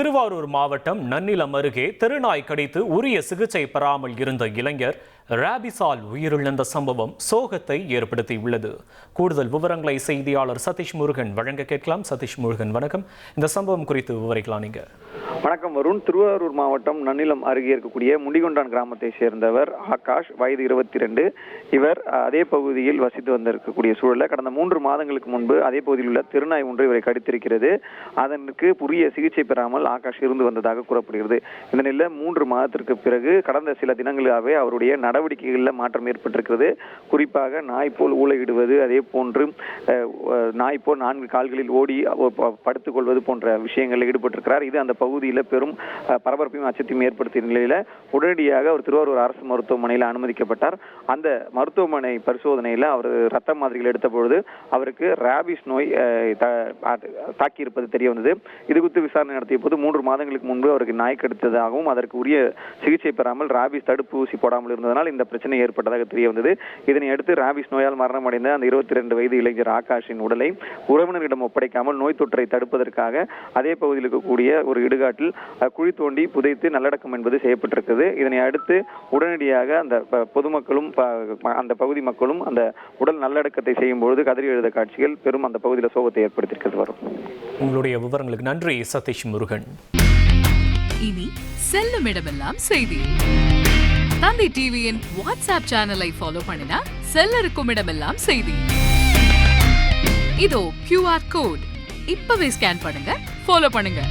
திருவாரூர் மாவட்டம் நன்னிலம் அருகே தெருநாய் கடித்து உரிய சிகிச்சை பெறாமல் இருந்த இளைஞர் ராபிஸால் உயிரிழந்த சம்பவம் சோகத்தை ஏற்படுத்தியுள்ளது. கூடுதல் விவரங்களை செய்தியாளர் சதீஷ் முருகன் வழங்க கேட்கலாம். சதீஷ் முருகன், வணக்கம். இந்த சம்பவம் குறித்து விவரிக்கலாம் நீங்க. வணக்கம் வருண். திருவாரூர் மாவட்டம் நன்னிலம் அருகே இருக்கக்கூடிய முடிகொண்டான் கிராமத்தை சேர்ந்தவர் ஆகாஷ், வயது 22. இவர் அதே பகுதியில் வசித்து வந்திருக்கக்கூடிய சூழலில் கடந்த 3 மாதங்களுக்கு முன்பு அதே பகுதியில் உள்ள திருநாய் ஒன்று இவரை கடித்திருக்கிறது. அதற்கு உரிய சிகிச்சை பெறாமல் ஆகாஷ் இருந்து வந்ததாக கூறப்படுகிறது. இந்த நிலையில் 3 மாதத்திற்கு பிறகு கடந்த சில தினங்களாகவே அவருடைய நடவடிக்கைகளில் மாற்றம் ஏற்பட்டிருக்கிறது. குறிப்பாக நாய் போல் ஊளையிடுவது, அதே போன்று நாய் போல் 4 கால்களில் ஓடி படுத்துக் கொள்வது போன்ற விஷயங்களில் ஈடுபட்டிருக்கிறார். இது அந்த பகுதியில் பெரும் பரபரப்பையும் அச்சத்தையும் ஏற்படுத்திய நிலையில உடனடியாக அவர் திருவாரூர் அரசு மருத்துவமனையில் அனுமதிக்கப்பட்டார். அந்த மருத்துவமனை பரிசோதனையில் அவர் ரத்த மாதிரிகள் எடுத்த பொழுது அவருக்கு ராபிஸ் நோய் தாக்கியிருப்பது தெரிய வந்தது. இது குறித்து விசாரணை நடத்திய போது 3 மாதங்களுக்கு முன்பு அவருக்கு நாய் கடித்ததாகவும் அதற்கு உரிய சிகிச்சை பெறாமல் ராபிஸ் தடுப்பு ஊசி போடாமல் இருந்ததனால் இந்த பிரச்சனை ஏற்பட்டதாக தெரிய வந்தது. இதனை அடுத்து ராபிஸ் நோயால் மரணமடைந்த அந்த 22 வயது இளைஞர் ஆகாஷின் உடலை உறவினரிடம் ஒப்படைக்காமல் நோய் தொற்றை தடுப்பதற்காக அதே பகுதியில் இருக்கக்கூடிய ஒரு இடுகாட்டில் குழி தோண்டி புதைத்து நல்லடக்கம் என்பது செய்யப்பட்டிருக்கிறது. இதனை அடுத்து உடனடியாக அந்த பொதுமக்களும் அந்த பகுதி மக்களும் அந்த உடல் நல்லடக்கத்தை செய்யும் பொழுது கதறி எழுத காட்சிகள் பெரும் அந்த பகுதியில் சோகத்தை ஏற்படுத்தியிருக்கிறது. வரும் உங்களுடைய விவரங்களுக்கு நன்றி சதீஷ் முருகன். இனி செல்லும் இடமெல்லாம் செய்தி. தந்தை டிவியின் வாட்ஸ்அப் சேனலை ஃபாலோ பண்ணினா செல்ல இருக்கும் இடமெல்லாம் செய்தி. இதோ QR கோட் இப்பவே ஸ்கேன் பண்ணுங்க, ஃபாலோ பண்ணுங்க.